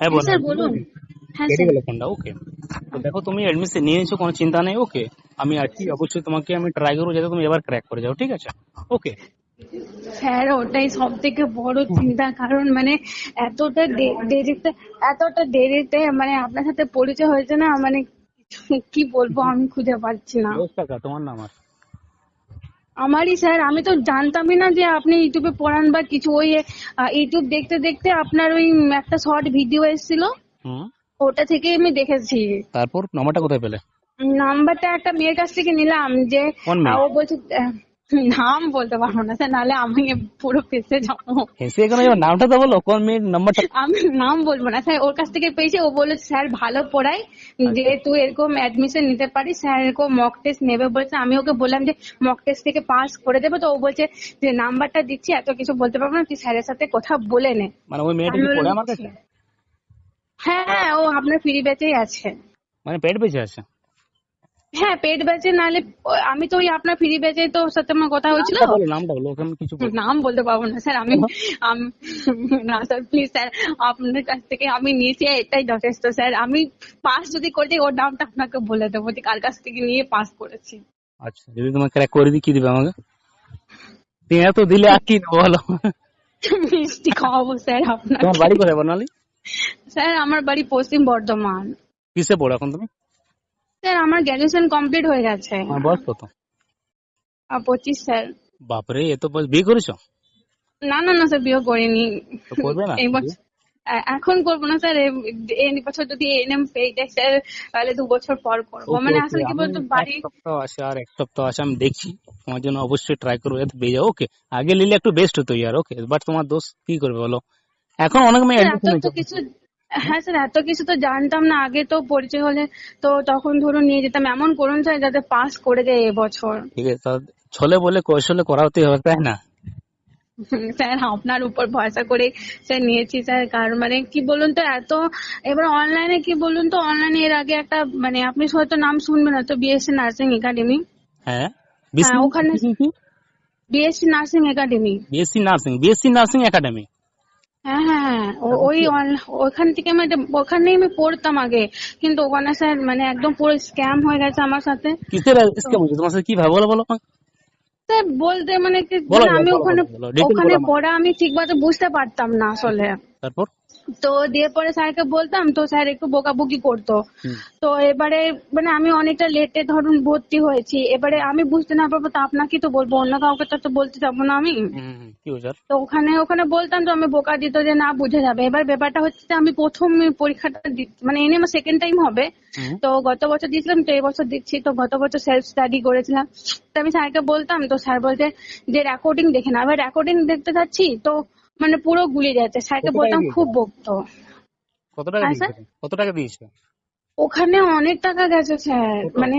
হ্যাঁ হ্যাঁ বোন, স্যার বলুন। হ্যাঁ কেটে স্যার। গেল ফোনটা। ওকে, তো দেখো তুমি এডমিশন নিয়েছো, কোনো চিন্তা নেই। ওকে, আমি আছি, অবশ্যই তোমাকে আমি ট্রাই করবো যাতে তুমি এবার ক্র্যাক করে যাও, ঠিক আছে? ওকে। স্যার ওটাই সব থেকে বড় চিন্তা, কারণ মানে এতটা দেরিতে এতটা দেরিতে মানে আপনার সাথে পরিচয় হয়েছে না, মানে কি বলবো আমি খুঁজে পাচ্ছি না। বেশ টাকা তোমার নাম আর আমারই স্যার, আমি তো জানতামই না যে আপনি ইউটিউবে পড়ান বা কিছু। ওই ইউটিউব দেখতে দেখতে আপনার ওই একটা শর্ট ভিডিও এসেছিল, হুম, ওটা থেকে আমি দেখেছি। তারপর নাম্বারটা কোথায় পেলে? নাম্বারটা একটা মেয়ের কাছ থেকে নিলাম, যে কোন মেয়ে? ও বলছে নাম বলতে পারবো না স্যার, নাহলে আমি পুরো ফেসে যাবো। হেসে এখানে যাবে, নামটা তো বলো, কোন মেয়ের নাম্বারটা? আমি নাম বলবো না স্যার, ওর কাছ থেকে পেয়েছি। ও বলেছে স্যার ভালো পড়ায়, যে আচ্ছা, তুই এরকম অ্যাডমিশন নিতে পারিস, স্যার এরকম মক টেস্ট নেবে বলেছে। আমি ওকে বললাম যে মক টেস্ট থেকে পাস করে দেবে। তো ও বলছে যে নাম্বারটা দিচ্ছি, এত কিছু বলতে পারবো না, তুই স্যারের সাথে কথা বলে নে। মানে ওই মেয়েটা আমি কি পড়ে বললাম আমার কাছে? হ্যাঁ হ্যাঁ, ও আপনার ফ্রি ব্যাচেই আছে। মানে পেট বেঁচে আছে? হ্যাঁ পেড ব্যাচে, নাহলে আমি তো ওই আপনার ফ্রি ব্যাচে তো ওর সাথে আমার কথা হয়েছিল। নামটা বলো, নামটা বলো, ওকে আমি কিছু বলবো। নাম বলতে পারবো না স্যার আমি। আম- না স্যার প্লিজ স্যার, আপনার কাছ থেকে আমি নিয়েছি এটাই যথেষ্ট স্যার। আমি পাস যদি করছি ওর নামটা আপনাকে বলে দেবো যে কার কাছ থেকে নিয়ে পাস করেছি। আচ্ছা, যদি তোমাকে ক্র্যাক করে দিই কি দিবে আমাকে? তুমি এত দিলে আর কি দেবো বলো? মিষ্টি খাওয়াবো স্যার তোমার আপনাকে। বাড়ি কোথায় বর্ণালী? স্যার আমার বাড়ি পশ্চিম বর্ধমান। কিসে পড়ো এখন তুমি? স্যার আমার গ্র্যাজুয়েশন কমপ্লিট হয়ে গেছে। আমার বয়স কত? 25 স্যার। বাপরে, এত বয়স, বিয়ে করেছো? না না না স্যার, বিয়ে করিনি। তো করবে না এই বিয়ে? বছর এখন করবো না স্যার। এই বছর যদি এনএম পেয়ে যাই স্যার, তাহলে 2 বছর পর করবো। ওকে মানে ওকে, আসলে কি আমি বলতো এক বাড়ি। সপ্তাহ আছে, আর এক সপ্তাহ আছে, আমি দেখছি। তোমার জন্য অবশ্যই ট্রাই করবো যাতে পেয়ে যাও। ওকে, আগে নিলে একটু বেস্ট হতো ইয়ার। ওকে, বাট তোমার দোষ কি করবে বলো? এখন অনেক মেয়ে স্যার এত অ্যাডমিশন তো নিচ্ছে। কিছু, হ্যাঁ স্যার এত কিছু তো জানতাম না আগে। তো পরিচয় হলে তো তখন ধরুন নিয়ে যেতাম। এমন করুন স্যার যাতে পাস করে দেয় এবছর। ঠিক আছে, তা ছলে বলে কৌশলে করাতেই হবে, তাই না? স্যার আপনার উপর ভরসা করে স্যার নিয়েছি স্যার। কারণ মানে কি বলুন তো, এত এবার অনলাইনে কি বলুন তো, অনলাইনে এর আগে একটা মানে আপনি হয়তো নাম শুনবেন না তো, বিএসসি নার্সিং একাডেমি। হ্যাঁ, হ্যাঁ ওখানে BSc nursing academy. BSc nursing academy. হ্যাঁ হ্যাঁ হ্যাঁ, তারপর ওই কি হলো? ওখান থেকে আমি ওখানেই আমি পড়তাম আগে। কিন্তু ওখানে স্যার মানে একদম পুরো স্ক্যাম হয়ে গেছে আমার সাথে। কিসের তো স্ক্যাম হয়েছে তোমার সাথে, কি ভাবে বলো বলো আমাকে? স্যার বলতে মানে কি, বলো মানে বলো আমি বলো ওখানে বলো বলো, ডিটেল ওখানে বলো আমাকে। পড়া আমি ঠিক মতো বুঝতে পারতাম না আসলে। তারপর? তো দিয়ে পরে স্যারকে বলতাম, তো স্যার একটু বকাবকি করতো। হুম তো এবারে মানে আমি অনেকটা লেটে ধরুন ভর্তি হয়েছি, এবারে আমি বুঝতে না পারবো তো আপনাকে তো বলবো, অন্য কাউকে তো বলতে যাবো না আমি। কি হয়েছে আর? তো ওখানে ওখানে বলতাম, তো আমি বোকা দিত যে না বুঝে যাবে। এবার ব্যাপারটা হচ্ছে যে আমি প্রথম পরীক্ষাটা মানে এনে আমার সেকেন্ড টাইম হবে। হুম, তো গত বছর দিয়েছিলাম, তো এবছর দিচ্ছি। তো গত বছর সেলফ স্টাডি করেছিলাম। তো আমি স্যারকে বলতাম, তো স্যার বলতে যে রেকর্ডিং দেখে না। এবার রেকর্ডিং দেখতে যাচ্ছি তো মানে পুরো গুলিয়ে যাচ্ছে। স্যারকে কত টাকা বলতাম, দিয়েছে? খুব বকতো। কত টাকা হ্যাঁ দিয়েছে? স্যার, কত টাকা দিয়েছে? ওখানে অনেক টাকা গেছে স্যার, কত? মানে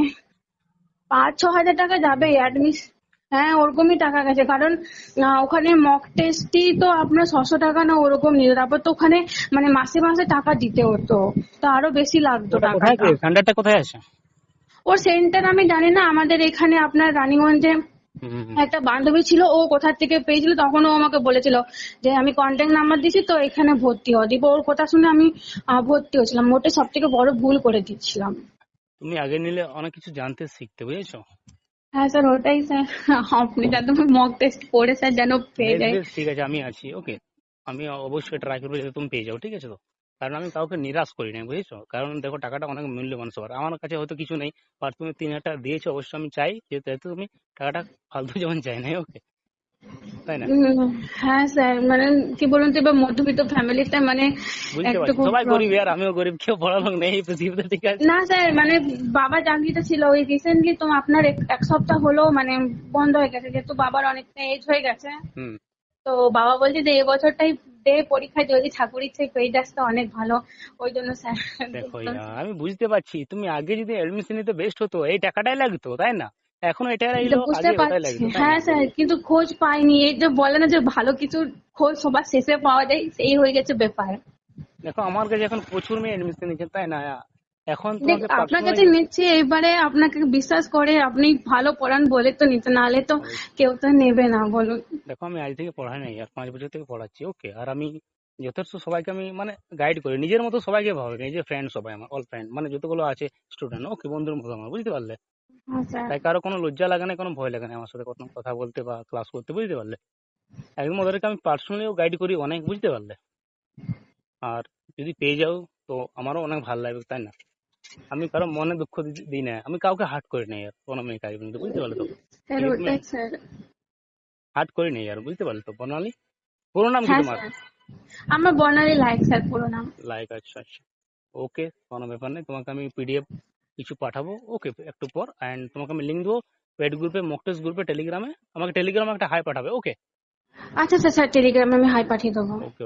5-6 হাজার টাকা যাবে অ্যাডমিশন। হ্যাঁ ওরকমই টাকা গেছে, কারণ ওখানে মক টেস্টই তো আপনার 600 টাকা না ওরকম নিত। তারপর তো ওখানে মানে মাসে মাসে টাকা দিতে হতো, তো আরো বেশি লাগতো ওটা কোথায় টাকাটা। আছে, সেন্টারটা কোথায় আছে? ওর সেন্টার আমি জানি না, আমাদের এখানে আপনার রানীগঞ্জে হুম হুম, হুম। একটা বান্ধবী ছিল, ও কোথা থেকে পেয়েছিল, তখন ও আমাকে বলেছিল যে আমি কন্ট্যাক্ট নাম্বার দিচ্ছি, তো এখানে ভর্তি হ দিব। ওর কথা শুনে আমি ভর্তি হয়েছিলাম। মোটে সব থেকে বড় ভুল করে দিচ্ছিলাম। তুমি আগে নিলে অনেক কিছু জানতে শিখতে, বুঝেছো? হ্যাঁ স্যার ওটাই স্যার, আপনি যাতে মক টেস্ট করে স্যার যেন পেয়ে বেশ যায়। বেশ, ঠিক আছে, আমি আছি। ওকে, আমি অবশ্যই ট্রাই করবো যাতে তুমি পেয়ে যাও, ঠিক আছে? তো কারণ আমি কাউকে নিরাশ করি না, বুঝেছো? কারণ দেখো, টাকাটা অনেক মূল্যবান সবার। আমার কাছে হয়তো কিছু নেই, আর তুমি 3,000 টাকা দিয়েছো, অবশ্যই আমি চাই যে যাতে তুমি টাকাটা ফালতু যেমন চাই না। ওকে, তাই না? উম, হ্যাঁ স্যার, মানে কি বলুন তো, এবার মধ্যবিত্ত ফ্যামিলিতে মানে বুঝতে একটু পারছি, খুব সবাই গরিব, আর আমিও গরিব, কেউ বড় লোক নেই এই পৃথিবীতে, ঠিক আছে? না স্যার, মানে বাবা চাকরিতে ছিল, ওই রিসেন্টলি তো আপনার এক সপ্তাহ হলো মানে বন্ধ হয়ে গেছে, যেহেতু বাবার অনেকটা এজ হয়ে গেছে। হুম, তো বাবা বলছে যে এবছরটাই দে পরীক্ষায়, যদি ঠাকুর ইচ্ছে পেয়ে যাস তো অনেক ভালো। ওই জন্য স্যার দেখো আমি বুঝতে পারছি, তুমি আগে যদি এডমিশন নিতে বেস্ট হতো, এই টাকাটাই লাগতো, তাই না? এখন এটা তো লাগলো, বুঝতে আগে ওটাই পারছি। লাগতো, তাই হ্যাঁ না? স্যার, কিন্তু খোঁজ পাইনি। এই যে বলে না যে ভালো কিছু খোঁজ সবার শেষে পাওয়া যায়, সেই হয়ে গেছে ব্যাপার। দেখো, আমার কাছে এখন প্রচুর মেয়ে এডমিশন নিচ্ছে, তাই না? এখন দেখ তোমাকে আপনার পার্সোনালি, কাছে নিচ্ছি, এবারে আপনাকে বিশ্বাস করে আপনি ভালো পড়ান বলে তো নিতে, নাহলে তো কেউ তো নেবে না বলুন। দেখো আমি আজ থেকে পড়াই নাই, আর 5 বছর থেকে পড়াচ্ছি। ওকে, আর আমি যথেষ্ট সবাইকে আমি মানে গাইড করি, নিজের মতো সবাইকে ভাবে, নিজের ফ্রেন্ড সবাই আমার অল ফ্রেন্ড মানে যতগুলো আছে স্টুডেন্ট, ওকে বন্ধুর মতো আমার, বুঝতে পারলে? হ্যাঁ স্যার। তাই কারো কোনো লজ্জা লাগে না, কোনো ভয় লাগে না আমার সাথে কথা বলতে বা ক্লাস করতে, বুঝতে পারলে? একদম ওদেরকে আমি পার্সোনালিও গাইড করি অনেক, বুঝতে পারলে? আর যদি পেয়ে যাও তো আমারও অনেক ভালো লাগবে, তাই না? আমি কারো মনে দুঃখ দিই না, আমি কাউকে হার্ট করি না আর কোনো মেয়ে কাজ কিন্তু, বুঝতে পারলে তো? স্যার ঠিক আছে, তুমি ওটাই স্যার। হার্ট করি না আর, বুঝতে পারলে তো? বর্ণালী, পুরো নাম কি হ্যাঁ তোমার? স্যার, আমার বর্ণালী লাইক স্যার পুরো নাম। লাইক, আচ্ছা আচ্ছা, ওকে, কোনো ব্যাপার নেই, তোমাকে আমি পিডিএফ কিছু পাঠাবো, ওকে, একটু পর, অ্যান্ড তোমাকে আমি লিঙ্ক দেবো পেড গ্রুপে, মক টেস্ট গ্রুপে, টেলিগ্রামে, আমাকে টেলিগ্রামে একটা হাই পাঠাবে, ওকে? আচ্ছা স্যার, স্যার টেলিগ্রামে আমি হাই পাঠিয়ে দেবো। ওকে।